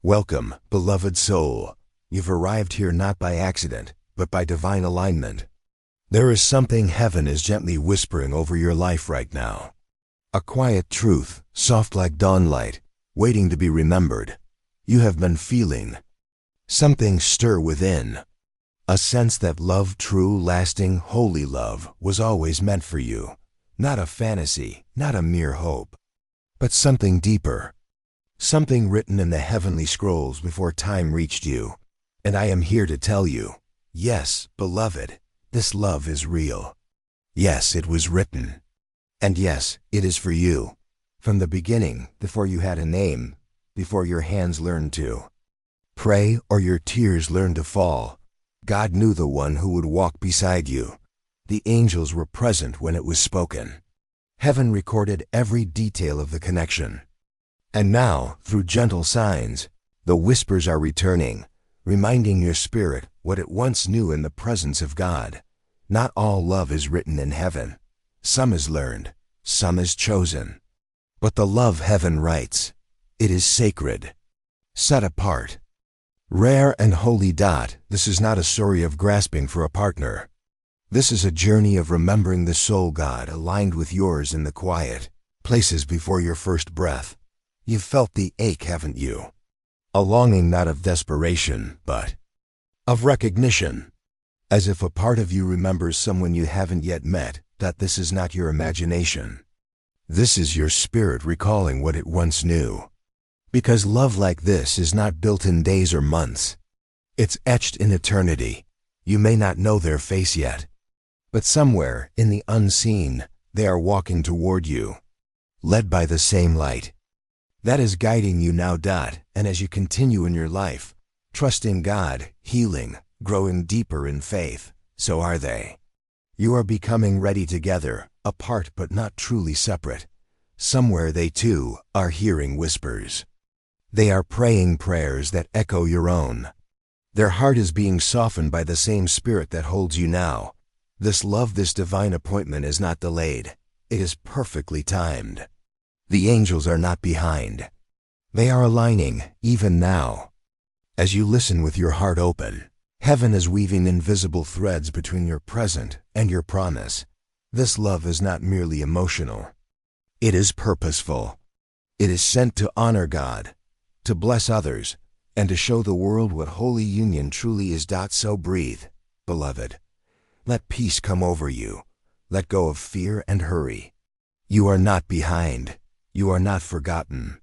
Welcome, beloved soul. You've arrived here not by accident, but by divine alignment. There is something heaven is gently whispering over your life right now. A quiet truth, soft like dawnlight, waiting to be remembered. You have been feeling something stir within. A sense that love, true, lasting, holy love, was always meant for you. Not a fantasy, not a mere hope, but something deeper. Something written in the heavenly scrolls before time reached you. And I am here to tell you, yes, beloved, this love is real. Yes, it was written. And yes, it is for you. From the beginning, before you had a name, before your hands learned to pray or your tears learned to fall, God knew the one who would walk beside you. The angels were present when it was spoken. Heaven recorded every detail of the connection. And now, through gentle signs, the whispers are returning, reminding your spirit what it once knew in the presence of God. Not all love is written in heaven. Some is learned, some is chosen. But the love heaven writes, it is sacred, set apart, rare and holy. This is not a story of grasping for a partner. This is a journey of remembering the soul God aligned with yours in the quiet places before your first breath. You've felt the ache, haven't you? A longing not of desperation, but of recognition. As if a part of you remembers someone you haven't yet met, that this is not your imagination. This is your spirit recalling what it once knew. Because love like this is not built in days or months. It's etched in eternity. You may not know their face yet, but somewhere in the unseen, they are walking toward you, led by the same light that is guiding you now. And as you continue in your life, trusting God, healing, growing deeper in faith, so are they. You are becoming ready together, apart but not truly separate. Somewhere they too are hearing whispers. They are praying prayers that echo your own. Their heart is being softened by the same spirit that holds you now. This love, this divine appointment is not delayed. It is perfectly timed. The angels are not behind. They are aligning, even now. As you listen with your heart open, heaven is weaving invisible threads between your present and your promise. This love is not merely emotional. It is purposeful. It is sent to honor God, to bless others, and to show the world what holy union truly is. So breathe, beloved. Let peace come over you. Let go of fear and hurry. You are not behind. You are not forgotten.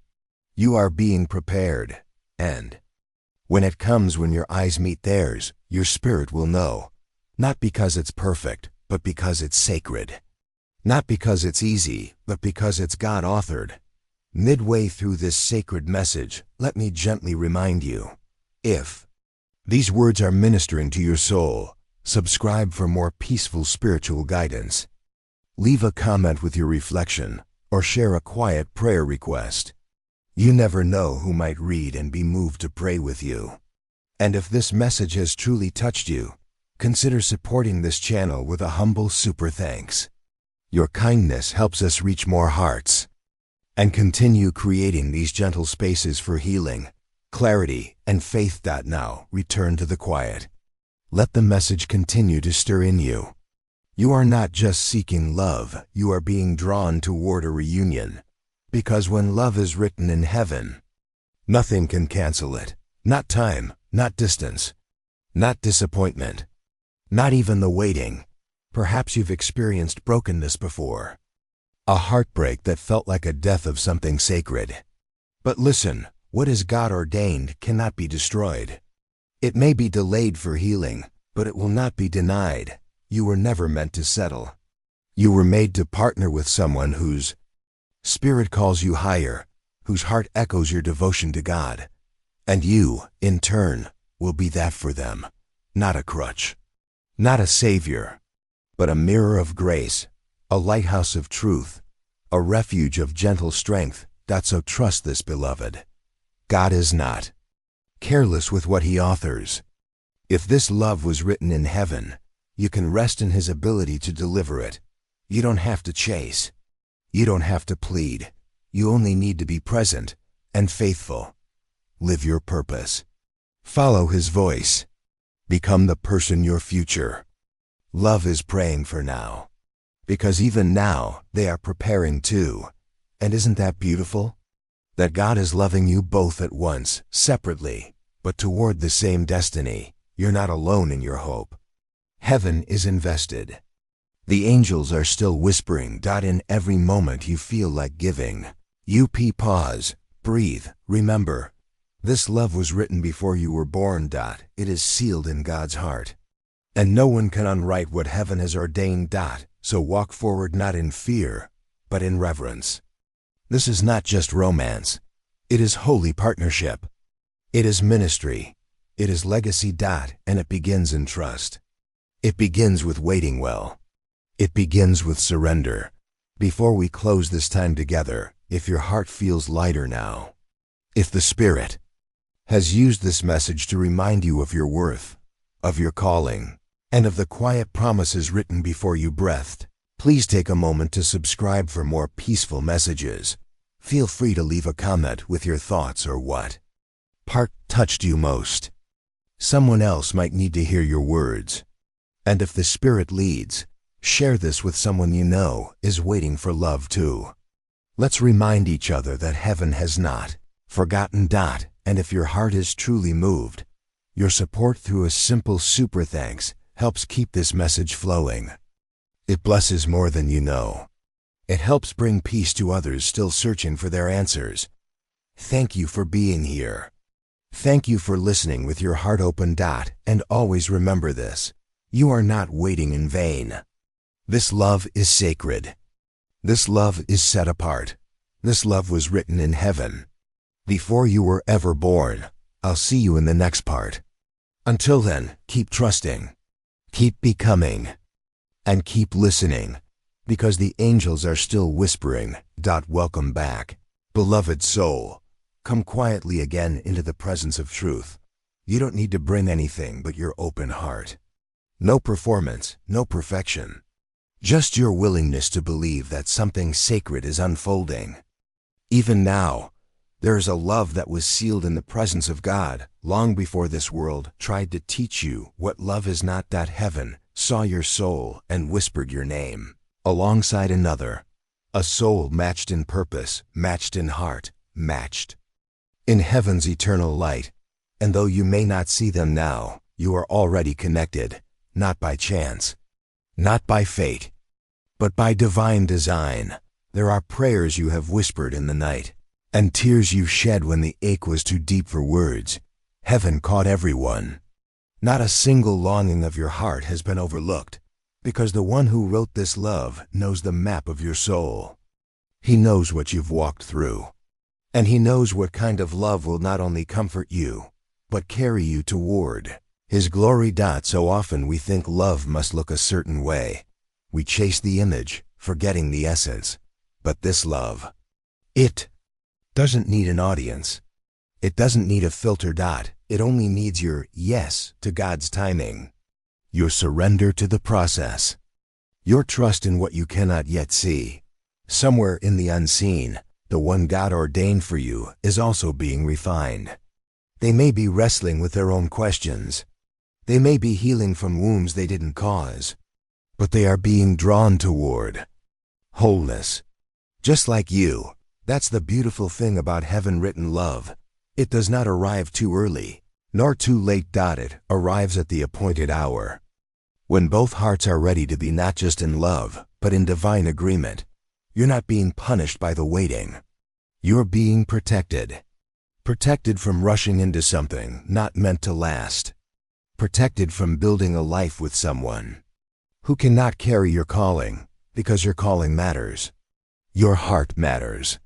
You are being prepared. And when it comes, when your eyes meet theirs, your spirit will know. Not because it's perfect, but because it's sacred. Not because it's easy, but because it's God-authored. Midway through this sacred message, let me gently remind you, if these words are ministering to your soul, subscribe for more peaceful spiritual guidance. Leave a comment with your reflection, or share a quiet prayer request. You never know who might read and be moved to pray with you. And if this message has truly touched you, consider supporting this channel with a humble super thanks. Your kindness helps us reach more hearts and continue creating these gentle spaces for healing, clarity, and faith. Now, return to the quiet. Let the message continue to stir in you. You are not just seeking love, you are being drawn toward a reunion. Because when love is written in heaven, nothing can cancel it. Not time, not distance, not disappointment, not even the waiting. Perhaps you've experienced brokenness before. A heartbreak that felt like a death of something sacred. But listen, what is God ordained cannot be destroyed. It may be delayed for healing, but it will not be denied. You were never meant to settle. You were made to partner with someone whose spirit calls you higher, whose heart echoes your devotion to God. And you, in turn, will be that for them. Not a crutch, not a savior, but a mirror of grace, a lighthouse of truth, a refuge of gentle strength. So trust this, beloved. God is not careless with what He authors. If this love was written in heaven, you can rest in His ability to deliver it. You don't have to chase. You don't have to plead. You only need to be present and faithful. live your purpose. Follow His voice. Become the person your future. Love is praying for now. Because even now, they are preparing too. And isn't that beautiful? That God is loving you both at once, separately, but toward the same destiny. You're not alone in your hope. Heaven is invested. The angels are still whispering. In every moment you feel like giving. Pause, breathe, remember. This love was written before you were born. It is sealed in God's heart. And no one can unwrite what heaven has ordained. So walk forward not in fear, but in reverence. This is not just romance. It is holy partnership. It is ministry. It is legacy. And it begins in trust. It begins with waiting well. It begins with surrender. Before we close this time together, if your heart feels lighter now, if the Spirit has used this message to remind you of your worth, of your calling, and of the quiet promises written before you breathed, please take a moment to subscribe for more peaceful messages. Feel free to leave a comment with your thoughts or what part touched you most. Someone else might need to hear your words. And if the Spirit leads, share this with someone you know is waiting for love too. Let's remind each other that heaven has not forgotten. And if your heart is truly moved, your support through a simple super thanks helps keep this message flowing. It blesses more than you know. It helps bring peace to others still searching for their answers. Thank you for being here. Thank you for listening with your heart open. And always remember this. You are not waiting in vain. This love is sacred. This love is set apart. This love was written in heaven. Before you were ever born. I'll see you in the next part. Until then, keep trusting, keep becoming, and keep listening, because the angels are still whispering. Welcome back, beloved soul. Come quietly again into the presence of truth. You don't need to bring anything but your open heart. No performance, no perfection. Just your willingness to believe that something sacred is unfolding. Even now, there is a love that was sealed in the presence of God long before this world tried to teach you what love is not. Heaven saw your soul and whispered your name alongside another. A soul matched in purpose, matched in heart, matched in heaven's eternal light. And though you may not see them now, you are already connected, not by chance, not by fate, but by divine design. There are prayers you have whispered in the night, and tears you shed when the ache was too deep for words. Heaven caught everyone. Not a single longing of your heart has been overlooked, because the one who wrote this love knows the map of your soul. He knows what you've walked through, and He knows what kind of love will not only comfort you, but carry you toward His glory. So often we think love must look a certain way. We chase the image, forgetting the essence. But this love, it doesn't need an audience. It doesn't need a filter. It only needs your yes to God's timing, your surrender to the process, your trust in what you cannot yet see. Somewhere in the unseen, the one God ordained for you is also being refined. They may be wrestling with their own questions. They may be healing from wounds they didn't cause, but they are being drawn toward wholeness. Just like you. That's the beautiful thing about heaven-written love. It does not arrive too early, nor too late. It arrives at the appointed hour, when both hearts are ready to be not just in love, but in divine agreement. You're not being punished by the waiting. You're being protected. Protected from rushing into something not meant to last. Protected from building a life with someone who cannot carry your calling, because your calling matters. Your heart matters.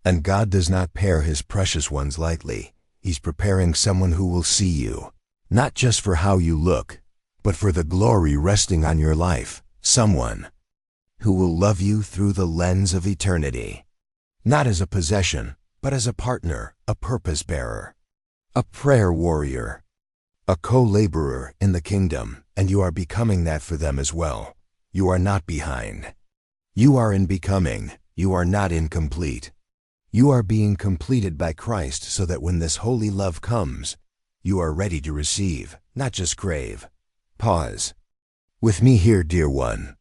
And God does not pair His precious ones lightly. He's preparing someone who will see you, not just for how you look, but for the glory resting on your life. Someone who will love you through the lens of eternity. Not as a possession, but as a partner, a purpose bearer, a prayer warrior, a co-laborer in the kingdom. And you are becoming that for them as well. You are not behind. You are in becoming. You are not incomplete. You are being completed by Christ so that when this holy love comes, you are ready to receive, not just crave. Pause. With me here, dear one.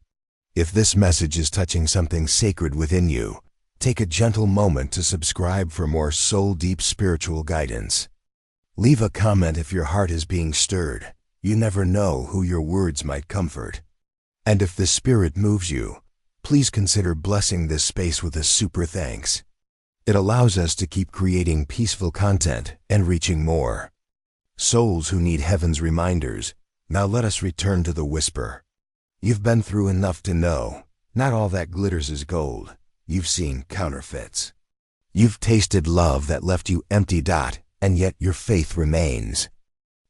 If this message is touching something sacred within you, take a gentle moment to subscribe for more soul-deep spiritual guidance. Leave a comment if your heart is being stirred. You never know who your words might comfort. And if the Spirit moves you, please consider blessing this space with a super thanks. It allows us to keep creating peaceful content and reaching more souls who need heaven's reminders. Now let us return to the whisper. You've been through enough to know, not all that glitters is gold. You've seen counterfeits. You've tasted love that left you empty, and yet your faith remains.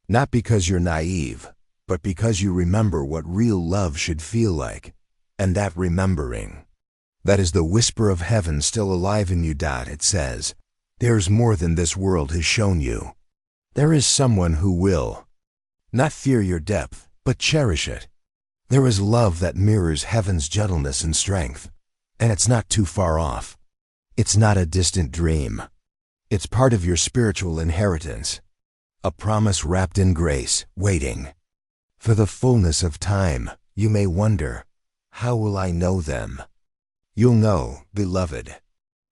Not because you're naive, but because you remember what real love should feel like. And that remembering, that is the whisper of heaven still alive in you. It says, there's more than this world has shown you. There is someone who will not fear your depth, but cherish it. There is love that mirrors heaven's gentleness and strength, and it's not too far off. It's not a distant dream. It's part of your spiritual inheritance, a promise wrapped in grace, waiting for the fullness of time. You may wonder, how will I know them? You'll know, beloved,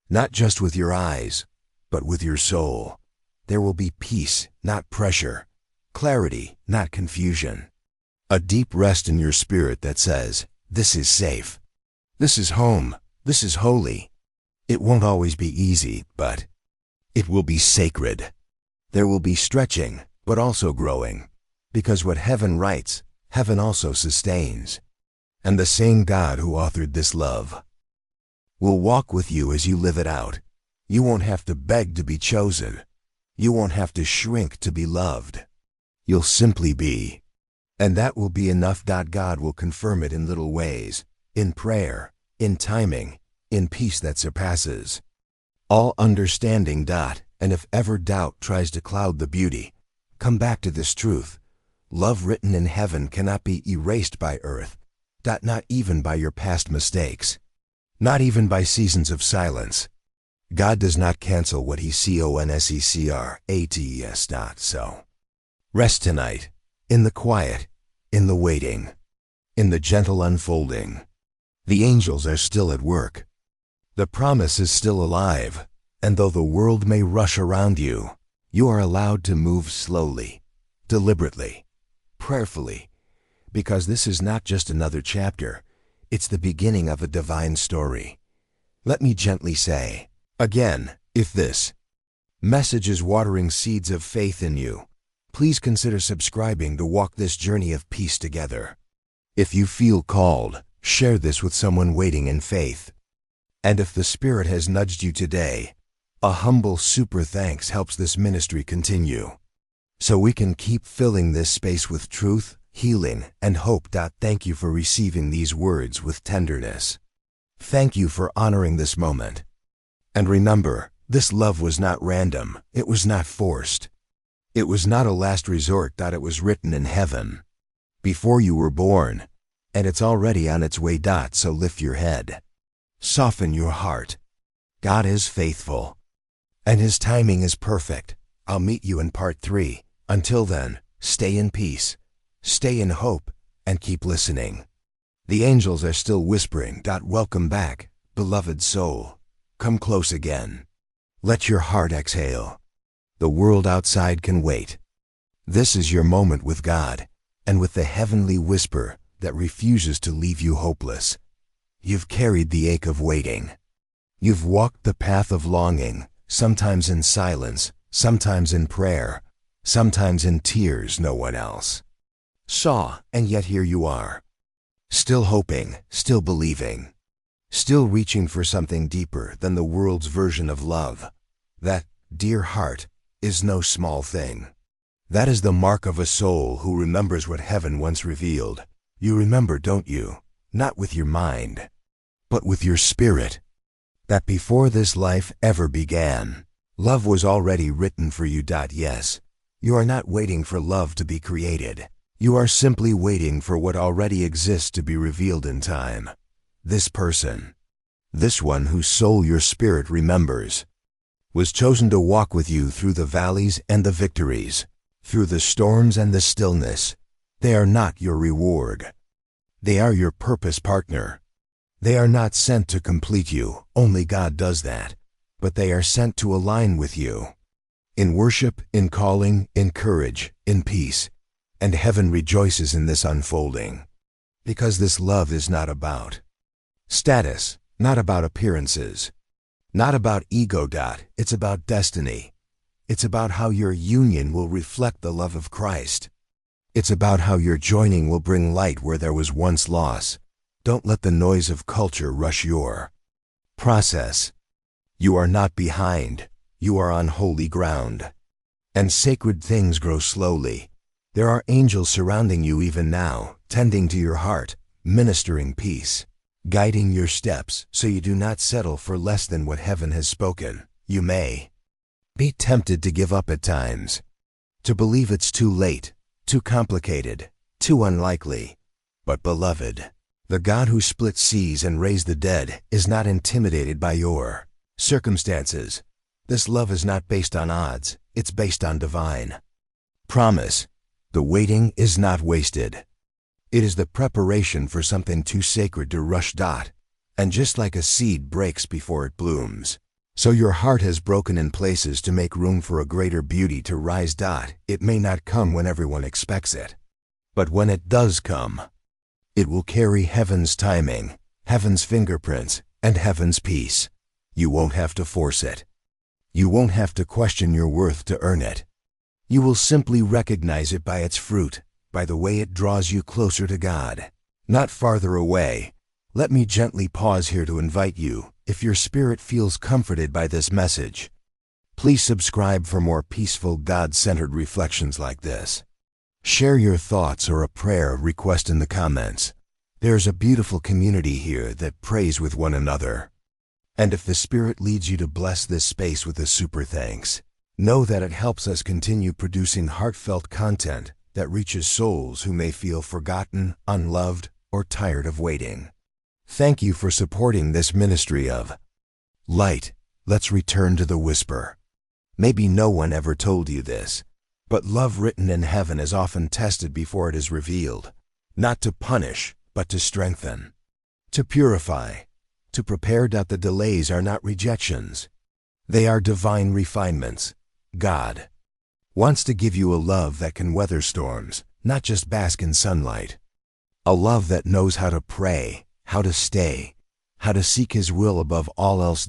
not just with your eyes, but with your soul. There will be peace, not pressure, clarity, not confusion. A deep rest in your spirit that says, this is safe. This is home. This is holy. It won't always be easy, but it will be sacred. There will be stretching, but also growing. Because what heaven writes, heaven also sustains. And the same God who authored this love will walk with you as you live it out. You won't have to beg to be chosen. You won't have to shrink to be loved. You'll simply be. And that will be enough. God will confirm it in little ways, in prayer, in timing, in peace that surpasses all understanding. And if ever doubt tries to cloud the beauty, come back to this truth. Love written in heaven cannot be erased by earth. Not even by your past mistakes. Not even by seasons of silence. God does not cancel what He CONSECRATES. So rest tonight, in the quiet, in the waiting, in the gentle unfolding. The angels are still at work. The promise is still alive, and though the world may rush around you, you are allowed to move slowly, deliberately, prayerfully, because this is not just another chapter, it's the beginning of a divine story. Let me gently say, again, if this message is watering seeds of faith in you, please consider subscribing to walk this journey of peace together. If you feel called, share this with someone waiting in faith. And if the Spirit has nudged you today, a humble super thanks helps this ministry continue, so we can keep filling this space with truth, healing, and hope. Thank you for receiving these words with tenderness. Thank you for honoring this moment. And remember, this love was not random. It was not forced. It was not a last resort. It was written in heaven before you were born, and it's already on its way. So lift your head. Soften your heart. God is faithful, and His timing is perfect. I'll meet you in part 3. Until then, stay in peace. Stay in hope, and keep listening. The angels are still whispering. Welcome back, beloved soul. Come close again. Let your heart exhale. The world outside can wait. This is your moment with God, and with the heavenly whisper that refuses to leave you hopeless. You've carried the ache of waiting. You've walked the path of longing, sometimes in silence, sometimes in prayer, sometimes in tears no one else saw, and yet here you are. Still hoping, still believing, still reaching for something deeper than the world's version of love. That, dear heart, is no small thing. That is the mark of a soul who remembers what heaven once revealed. You remember, don't you? Not with your mind, but with your spirit. That before this life ever began, love was already written for you. Yes, you are not waiting for love to be created. You are simply waiting for what already exists to be revealed in time. This person, this one whose soul your spirit remembers, was chosen to walk with you through the valleys and the victories, through the storms and the stillness. They are not your reward. They are your purpose partner. They are not sent to complete you, only God does that, but they are sent to align with you. In worship, in calling, in courage, in peace, and heaven rejoices in this unfolding. Because this love is not about status, not about appearances, not about ego. It's about destiny. It's about how your union will reflect the love of Christ. It's about how your joining will bring light where there was once loss. Don't let the noise of culture rush your process. You are not behind. You are on holy ground. And sacred things grow slowly. There are angels surrounding you even now, tending to your heart, ministering peace, guiding your steps so you do not settle for less than what heaven has spoken. You may be tempted to give up at times, to believe it's too late, too complicated, too unlikely. But beloved, the God who split seas and raised the dead is not intimidated by your circumstances. This love is not based on odds, it's based on divine promise. The waiting is not wasted. It is the preparation for something too sacred to rush. And just like a seed breaks before it blooms, so your heart has broken in places to make room for a greater beauty to rise. It may not come when everyone expects it, but when it does come, it will carry heaven's timing, heaven's fingerprints, and heaven's peace. You won't have to force it. You won't have to question your worth to earn it. You will simply recognize it by its fruit, by the way it draws you closer to God, not farther away. Let me gently pause here to invite you, if your spirit feels comforted by this message, please subscribe for more peaceful, God-centered reflections like this. Share your thoughts or a prayer request in the comments. There's a beautiful community here that prays with one another. And if the Spirit leads you to bless this space with a super thanks, know that it helps us continue producing heartfelt content that reaches souls who may feel forgotten, unloved, or tired of waiting. Thank you for supporting this ministry of light. Let's return to the whisper. Maybe no one ever told you this, but love written in heaven is often tested before it is revealed, not to punish, but to strengthen, to purify, to prepare. The delays are not rejections. They are divine refinements. God wants to give you a love that can weather storms, not just bask in sunlight. A love that knows how to pray, how to stay, how to seek His will above all else.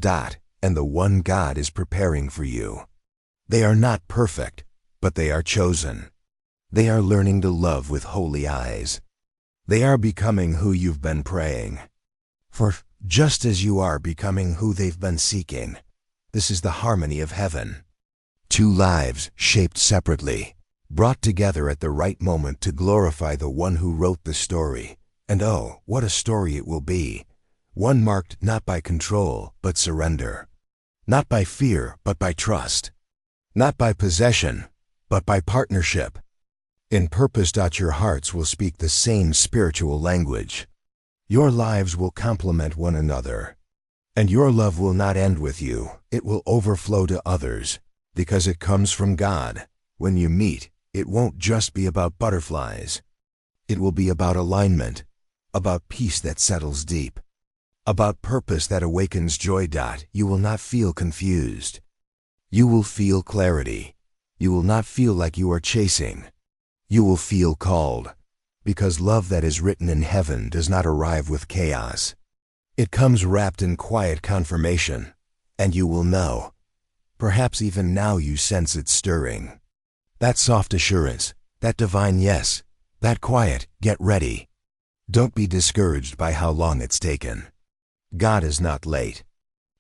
And the one God is preparing for you. They are not perfect, but they are chosen. They are learning to love with holy eyes. They are becoming who you've been praying for, just as you are becoming who they've been seeking. This is the harmony of heaven. Two lives shaped separately, brought together at the right moment to glorify the one who wrote the story. And oh, what a story it will be. One marked not by control, but surrender. Not by fear, but by trust. Not by possession, but by partnership. In purpose. Your hearts will speak the same spiritual language. Your lives will complement one another. And your love will not end with you, it will overflow to others, because it comes from God. When you meet, it won't just be about butterflies. It will be about alignment, about peace that settles deep, about purpose that awakens joy. You will not feel confused. You will feel clarity. You will not feel like you are chasing. You will feel called, because love that is written in heaven does not arrive with chaos. It comes wrapped in quiet confirmation, and you will know. Perhaps even now you sense it stirring. That soft assurance, that divine yes, that quiet, get ready. Don't be discouraged by how long it's taken. God is not late.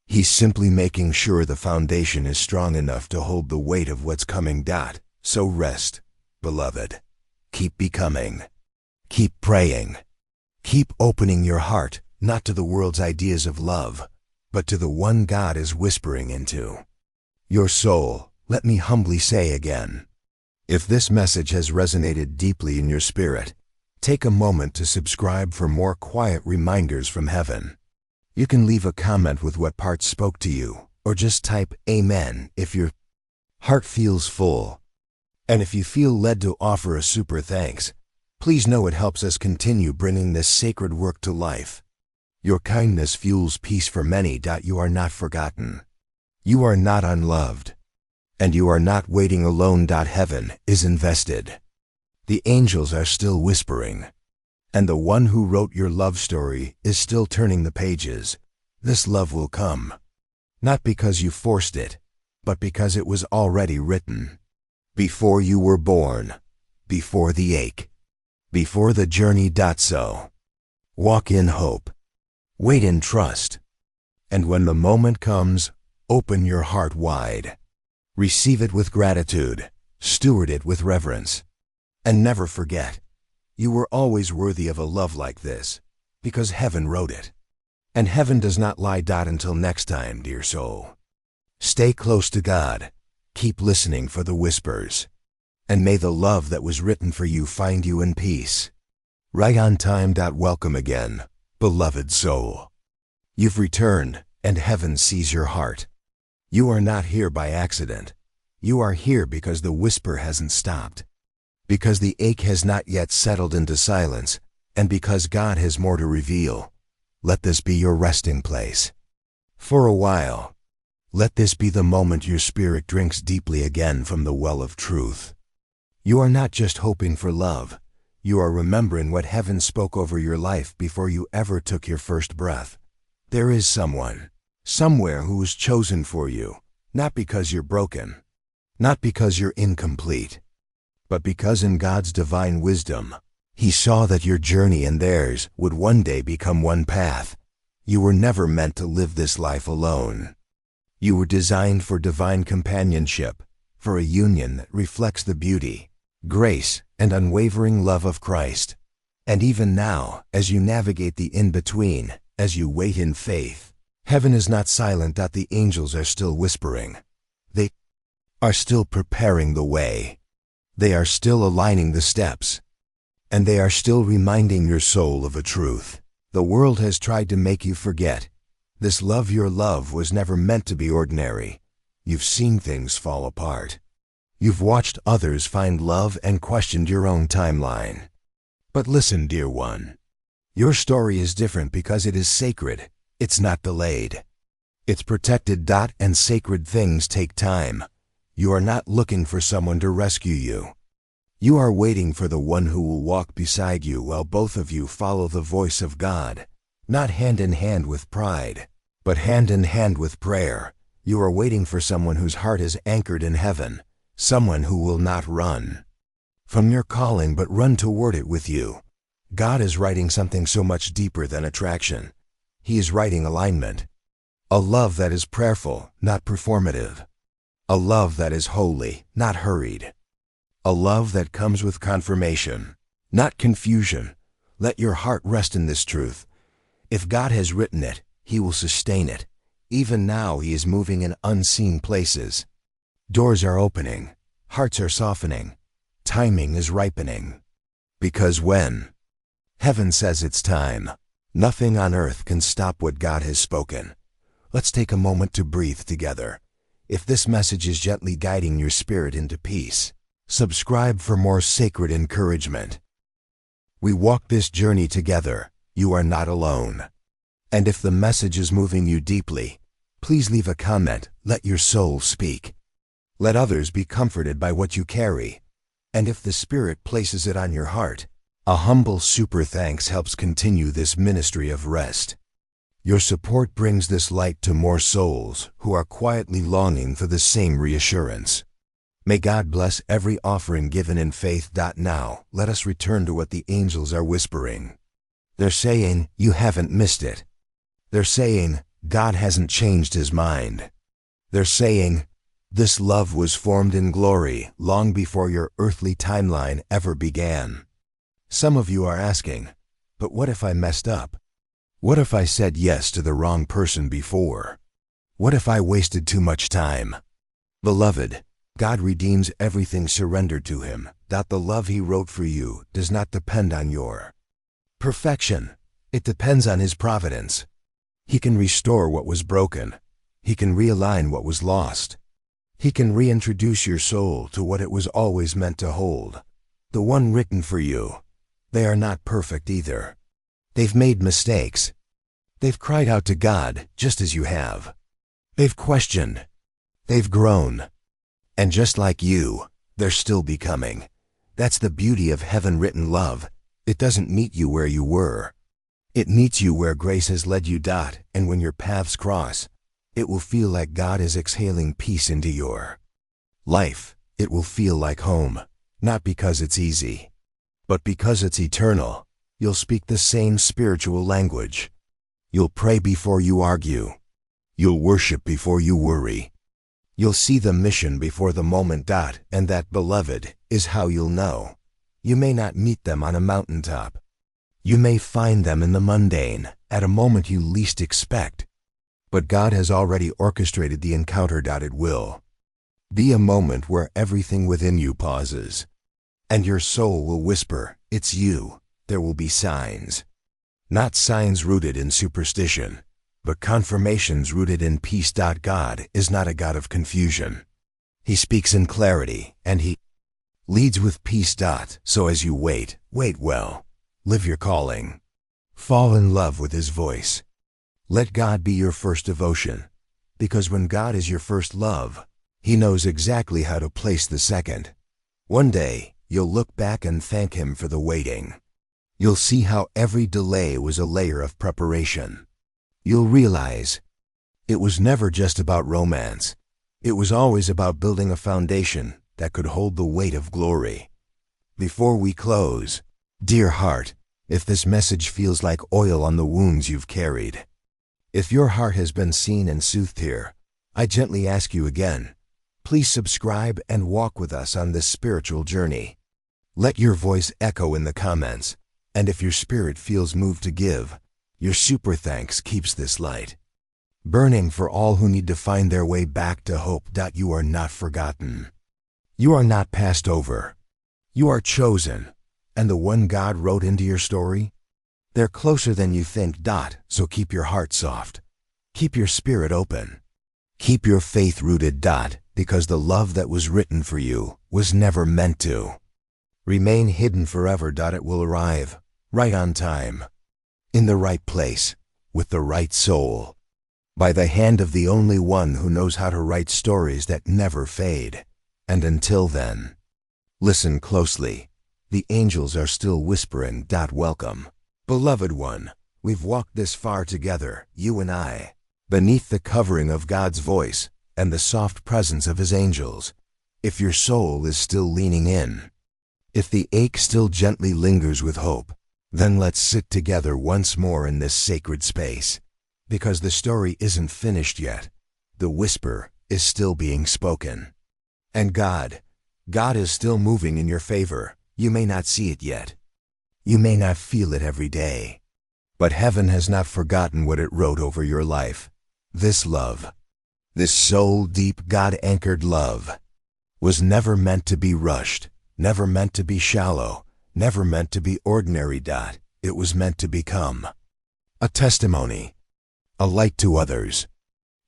He's simply making sure the foundation is strong enough to hold the weight of what's coming. So rest, beloved. Keep becoming. Keep praying. Keep opening your heart, not to the world's ideas of love, but to the one God is whispering into your soul. Let me humbly say again, if this message has resonated deeply in your spirit, take a moment to subscribe for more quiet reminders from heaven. You can leave a comment with what part spoke to you, or just type Amen if your heart feels full. And if you feel led to offer a super thanks, please know it helps us continue bringing this sacred work to life. Your kindness fuels peace for many. You are not forgotten. You are not unloved. And you are not waiting alone. Heaven is invested. The angels are still whispering. And the one who wrote your love story is still turning the pages. This love will come. Not because you forced it, but because it was already written. Before you were born, before the ache, before the journey. So, walk in hope, wait in trust, and when the moment comes, open your heart wide. Receive it with gratitude, steward it with reverence, and never forget, you were always worthy of a love like this, because heaven wrote it. And heaven does not lie. Until next time, dear soul. Stay close to God. Keep listening for the whispers. And may the love that was written for you find you in peace. Right on time. Welcome again, beloved soul. You've returned, and heaven sees your heart. You are not here by accident. You are here because the whisper hasn't stopped. Because the ache has not yet settled into silence, and because God has more to reveal. Let this be your resting place. For a while. Let this be the moment your spirit drinks deeply again from the well of truth. You are not just hoping for love. You are remembering what heaven spoke over your life before you ever took your first breath. There is someone, somewhere who was chosen for you, not because you're broken, not because you're incomplete, but because in God's divine wisdom, He saw that your journey and theirs would one day become one path. You were never meant to live this life alone. You were designed for divine companionship, for a union that reflects the beauty, grace, and unwavering love of Christ. And even now, as you navigate the in-between, as you wait in faith, heaven is not silent. The angels are still whispering. They are still preparing the way. They are still aligning the steps. And they are still reminding your soul of a truth. The world has tried to make you forget. This love, your love, was never meant to be ordinary. You've seen things fall apart. You've watched others find love and questioned your own timeline. But listen, dear one. Your story is different because it is sacred. It's not delayed. It's protected. And sacred things take time. You are not looking for someone to rescue you. You are waiting for the one who will walk beside you while both of you follow the voice of God. Not hand in hand with pride, but hand in hand with prayer. You are waiting for someone whose heart is anchored in heaven, someone who will not run from your calling but run toward it with you. God is writing something so much deeper than attraction. He is writing alignment. A love that is prayerful, not performative. A love that is holy, not hurried. A love that comes with confirmation, not confusion. Let your heart rest in this truth. If God has written it, He will sustain it. Even now He is moving in unseen places. Doors are opening, hearts are softening, timing is ripening. Because when heaven says it's time, nothing on earth can stop what God has spoken. Let's take a moment to breathe together. If this message is gently guiding your spirit into peace, subscribe for more sacred encouragement. We walk this journey together. You are not alone. And if the message is moving you deeply, please leave a comment. Let your soul speak. Let others be comforted by what you carry. And if the Spirit places it on your heart, a humble super thanks helps continue this ministry of rest. Your support brings this light to more souls who are quietly longing for the same reassurance. May God bless every offering given in faith. Now, let us return to what the angels are whispering. They're saying, you haven't missed it. They're saying, God hasn't changed His mind. They're saying, this love was formed in glory long before your earthly timeline ever began. Some of you are asking, but what if I messed up? What if I said yes to the wrong person before? What if I wasted too much time? Beloved, God redeems everything surrendered to Him. The love He wrote for you does not depend on your perfection. It depends on His providence. He can restore what was broken, He can realign what was lost. He can reintroduce your soul to what it was always meant to hold. The one written for you. They are not perfect either. They've made mistakes. They've cried out to God just as you have. They've questioned. They've grown. And just like you, they're still becoming. That's the beauty of heaven-written love. It doesn't meet you where you were. It meets you where grace has led you. And when your paths cross, it will feel like God is exhaling peace into your life. It will feel like home, not because it's easy, but because it's eternal. You'll speak the same spiritual language. You'll pray before you argue. You'll worship before you worry. You'll see the mission before the moment. And that, beloved, is how you'll know. You may not meet them on a mountaintop. You may find them in the mundane, at a moment you least expect. But God has already orchestrated the encounter. It will be a moment where everything within you pauses, and your soul will whisper, "It's you." There will be signs. Not signs rooted in superstition, but confirmations rooted in peace. God is not a God of confusion. He speaks in clarity, and He leads with peace. So as you wait well. Live your calling. Fall in love with His voice. Let God be your first devotion, because when God is your first love, He knows exactly how to place the second. One day, you'll look back and thank Him for the waiting. You'll see how every delay was a layer of preparation. You'll realize it was never just about romance. It was always about building a foundation that could hold the weight of glory. Before we close, dear heart, if this message feels like oil on the wounds you've carried, if your heart has been seen and soothed here, I gently ask you again, please subscribe and walk with us on this spiritual journey. Let your voice echo in the comments, and if your spirit feels moved to give, your super thanks keeps this light burning for all who need to find their way back to hope. You are not forgotten. You are not passed over. You are chosen, and the one God wrote into your story, they're closer than you think. So keep your heart soft. Keep your spirit open. Keep your faith rooted. Because the love that was written for you was never meant to remain hidden forever. It will arrive, right on time, in the right place, with the right soul, by the hand of the only one who knows how to write stories that never fade. And until then, listen closely. The angels are still whispering. Welcome, beloved one. We've walked this far together, you and I, beneath the covering of God's voice and the soft presence of His angels. If your soul is still leaning in, if the ache still gently lingers with hope, then let's sit together once more in this sacred space. Because the story isn't finished yet. The whisper is still being spoken. And God is still moving in your favor. You may not see it yet. You may not feel it every day. But heaven has not forgotten what it wrote over your life. This love, this soul-deep, God-anchored love, was never meant to be rushed, never meant to be shallow, never meant to be ordinary. It was meant to become a testimony, a light to others,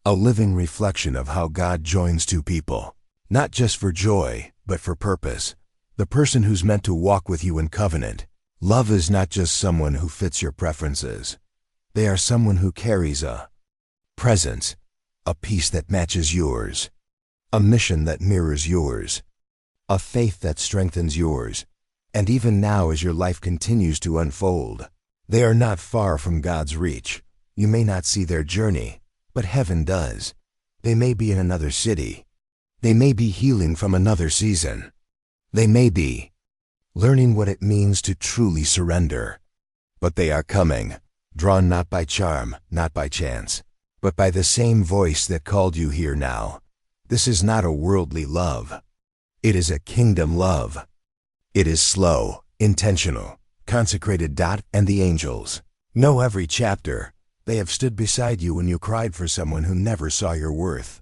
a living reflection of how God joins two people, not just for joy, but for purpose. The person who's meant to walk with you in covenant. Love is not just someone who fits your preferences. They are someone who carries a presence, a peace that matches yours, a mission that mirrors yours, a faith that strengthens yours. And even now, as your life continues to unfold, they are not far from God's reach. You may not see their journey, but heaven does. They may be in another city. They may be healing from another season. They may be learning what it means to truly surrender. But they are coming, drawn not by charm, not by chance, but by the same voice that called you here now. This is not a worldly love. It is a kingdom love. It is slow, intentional, consecrated. And the angels know every chapter. They have stood beside you when you cried for someone who never saw your worth.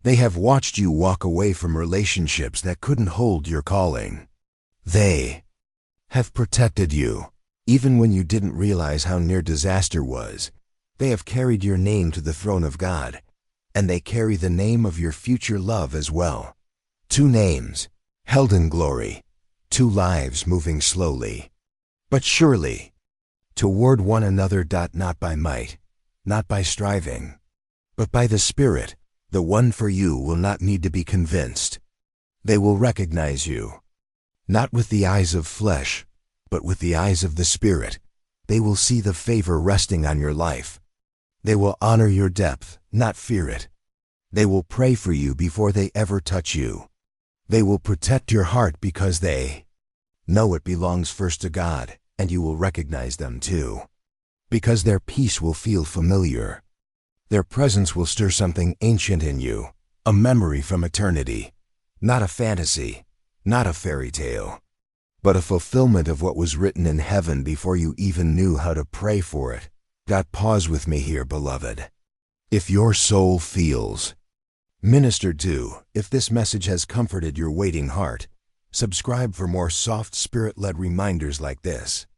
They have watched you walk away from relationships that couldn't hold your calling. They have protected you, even when you didn't realize how near disaster was. They have carried your name to the throne of God. and they carry the name of your future love as well. Two names, held in glory, two lives moving slowly, but surely, toward one another. Not by might, not by striving, but by the Spirit. The one for you will not need to be convinced. They will recognize you, not with the eyes of flesh, but with the eyes of the Spirit. They will see the favor resting on your life. They will honor your depth, not fear it. They will pray for you before they ever touch you. They will protect your heart because they know it belongs first to God, and you will recognize them too. Because their peace will feel familiar. Their presence will stir something ancient in you, a memory from eternity, not a fantasy, not a fairy tale, but a fulfillment of what was written in heaven before you even knew how to pray for it. Pause with me here, beloved. If your soul feels ministered to, if this message has comforted your waiting heart, subscribe for more soft Spirit-led reminders like this.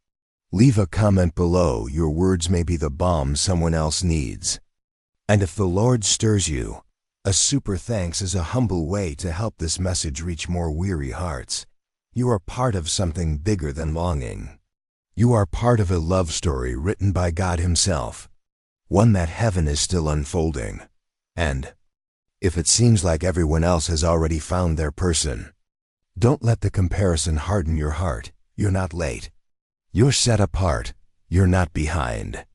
Leave a comment below. Your words may be the balm someone else needs. And if the Lord stirs you, a super thanks is a humble way to help this message reach more weary hearts. You are part of something bigger than longing. You are part of a love story written by God Himself, one that heaven is still unfolding. And if it seems like everyone else has already found their person, don't let the comparison harden your heart. You're not late. You're set apart. You're not behind.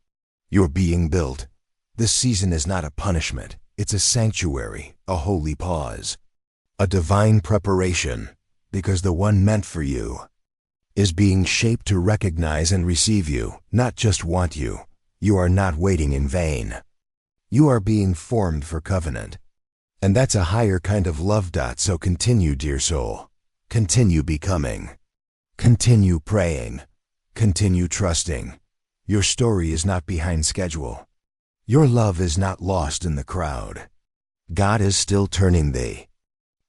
You're being built. This season is not a punishment. It's a sanctuary, a holy pause, a divine preparation, because the one meant for you is being shaped to recognize and receive you, not just want you. You are not waiting in vain. You are being formed for covenant. And that's a higher kind of love. So continue, dear soul. Continue becoming. Continue praying. Continue trusting. Your story is not behind schedule. Your love is not lost in the crowd. God is still turning the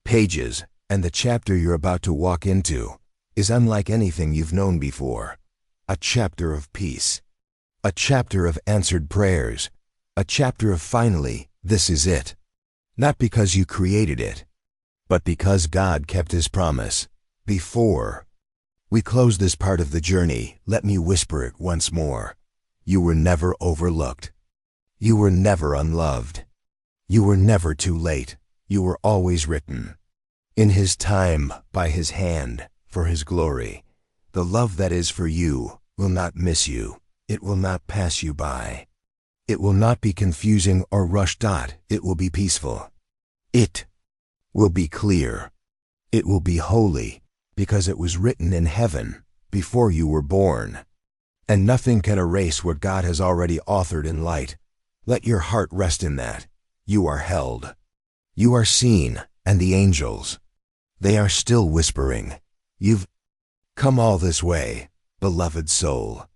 pages, and the chapter you're about to walk into is unlike anything you've known before. A chapter of peace. A chapter of answered prayers. A chapter of finally, this is it. Not because you created it, but because God kept His promise. Before we close this part of the journey, let me whisper it once more. You were never overlooked. You were never unloved. You were never too late. You were always written in His time, by His hand, for His glory. The love that is for you will not miss you. It will not pass you by. It will not be confusing or rushed. It will be peaceful. It will be clear. It will be holy, because it was written in heaven before you were born. And nothing can erase what God has already authored in light. Let your heart rest in that. You are held. You are seen, and the angels, they are still whispering. You've come all this way, beloved soul.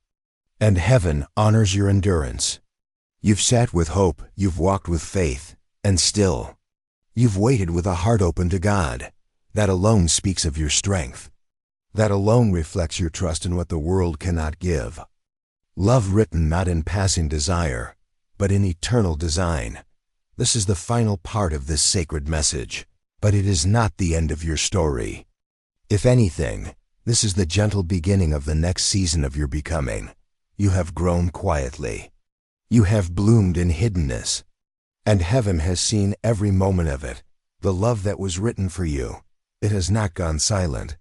And heaven honors your endurance. You've sat with hope, you've walked with faith, and still, you've waited with a heart open to God. That alone speaks of your strength. That alone reflects your trust in what the world cannot give. Love written not in passing desire, but in eternal design. This is the final part of this sacred message, but it is not the end of your story. If anything, this is the gentle beginning of the next season of your becoming. You have grown quietly. You have bloomed in hiddenness. And heaven has seen every moment of it. The love that was written for you, it has not gone silent.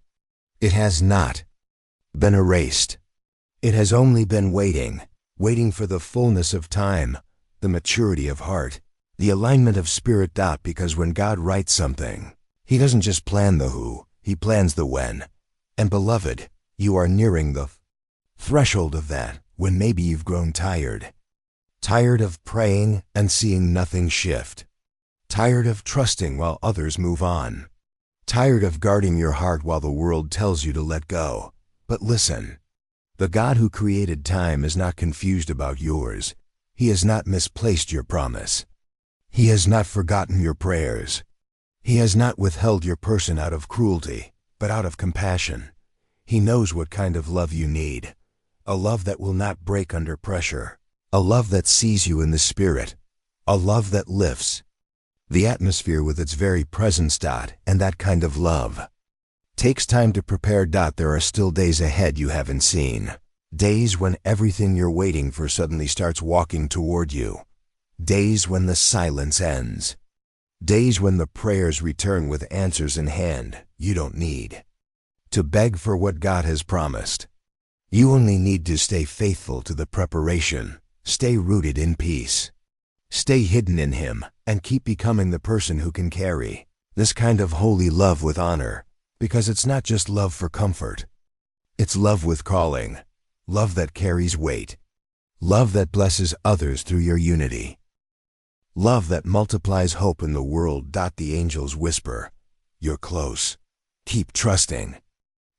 It has not been erased. It has only been waiting for the fullness of time, the maturity of heart, the alignment of spirit. Because when God writes something, He doesn't just plan the who, He plans the when. And beloved, you are nearing the threshold of that, when maybe you've grown tired. Tired of praying and seeing nothing shift. Tired of trusting while others move on. Tired of guarding your heart while the world tells you to let go. But listen, the God who created time is not confused about yours. He has not misplaced your promise. He has not forgotten your prayers. He has not withheld your person out of cruelty, but out of compassion. He knows what kind of love you need. A love that will not break under pressure. A love that sees you in the Spirit. A love that lifts, The atmosphere with its very presence. And that kind of love takes time to prepare. There are still days ahead you haven't seen. Days when everything you're waiting for suddenly starts walking toward you. Days when the silence ends. Days when the prayers return with answers in hand. You don't need to beg for what God has promised. You only need to stay faithful to the preparation. Stay rooted in peace. Stay hidden in Him, and keep becoming the person who can carry this kind of holy love with honor, because it's not just love for comfort. It's love with calling, love that carries weight, love that blesses others through your unity, love that multiplies hope in the world. The angels whisper, "You're close. Keep trusting."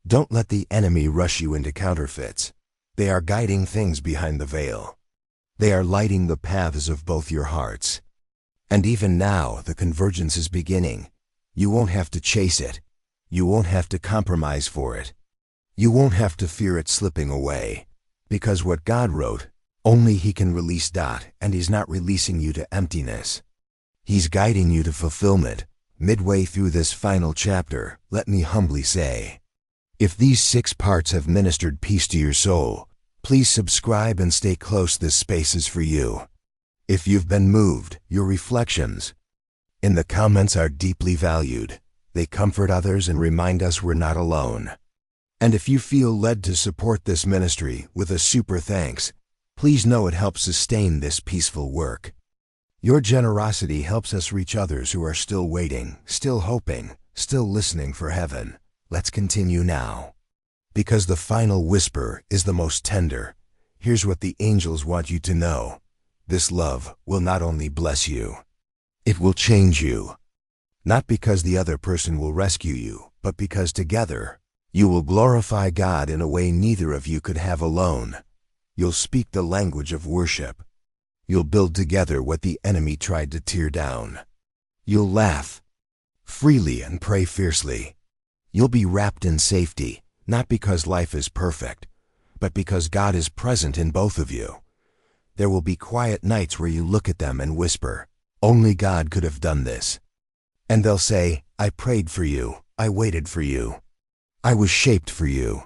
Don't let the enemy rush you into counterfeits. They are guiding things behind the veil. They are lighting the paths of both your hearts. And even now, the convergence is beginning. You won't have to chase it. You won't have to compromise for it. You won't have to fear it slipping away. Because what God wrote, only He can release. And He's not releasing you to emptiness. He's guiding you to fulfillment. Midway through this final chapter, let me humbly say, if these 6 parts have ministered peace to your soul, please subscribe and stay close. This space is for you. If you've been moved, your reflections in the comments are deeply valued. They comfort others and remind us we're not alone. And if you feel led to support this ministry with a super thanks, please know it helps sustain this peaceful work. Your generosity helps us reach others who are still waiting, still hoping, still listening for heaven. Let's continue now. Because the final whisper is the most tender. Here's what the angels want you to know. This love will not only bless you, it will change you. Not because the other person will rescue you, but because together, you will glorify God in a way neither of you could have alone. You'll speak the language of worship. You'll build together what the enemy tried to tear down. You'll laugh freely and pray fiercely. You'll be wrapped in safety, not because life is perfect, but because God is present in both of you. There will be quiet nights where you look at them and whisper, "Only God could have done this." And they'll say, "I prayed for you, I waited for you, I was shaped for you."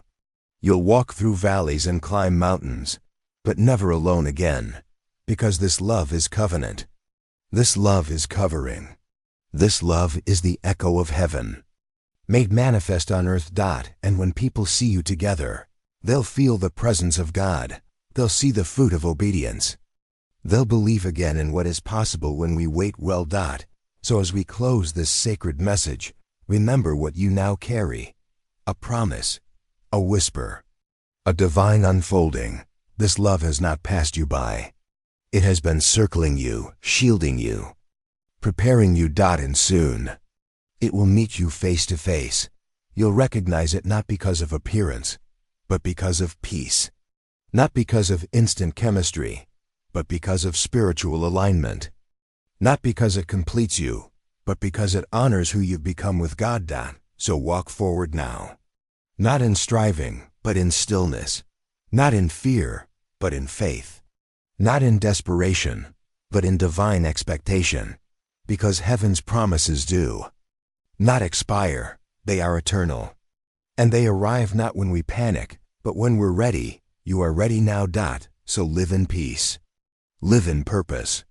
You'll walk through valleys and climb mountains, but never alone again, because this love is covenant. This love is covering. This love is the echo of heaven, made manifest on earth. And when people see you together, they'll feel the presence of God. They'll see the fruit of obedience. They'll believe again in what is possible when we wait well. So as we close this sacred message, remember what you now carry. A promise, a whisper, a divine unfolding. This love has not passed you by. It has been circling you, shielding you, preparing you. And soon, it will meet you face to face. You'll recognize it not because of appearance, but because of peace. Not because of instant chemistry, but because of spiritual alignment. Not because it completes you, but because it honors who you've become with God. So walk forward now. Not in striving, but in stillness. Not in fear, but in faith. Not in desperation, but in divine expectation. Because heaven's promises do not expire, they are eternal. And they arrive not when we panic, but when we're ready. You are ready now. So live in peace. Live in purpose.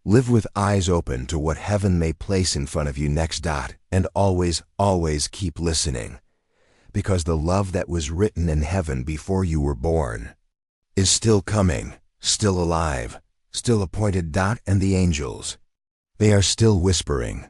Live with eyes open to what heaven may place in front of you next. And always, always keep listening. Because the love that was written in heaven before you were born is still coming, still alive, still appointed. And the angels, they are still whispering,